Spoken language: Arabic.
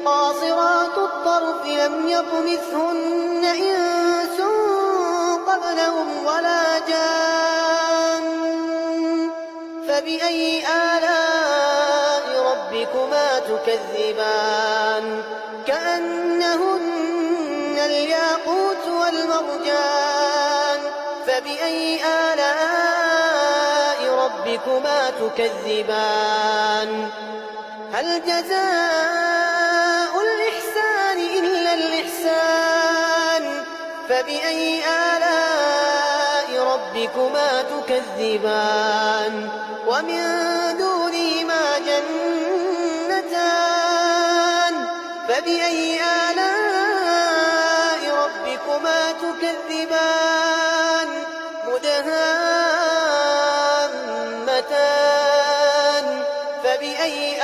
قاصرات الطرف لم يطمثهن إنس قبلهم ولا جان فبأي آلاء ربكما تكذبان كأنهن الياقوت والمرجان فبأي آلاء ربكما تكذبان هل جزاء الإحسان إلا الإحسان فبأي آلاء ربكما تكذبان ومن دونهما جنتان فبأي آلاء ربكما تكذبان مدهامتان فبأي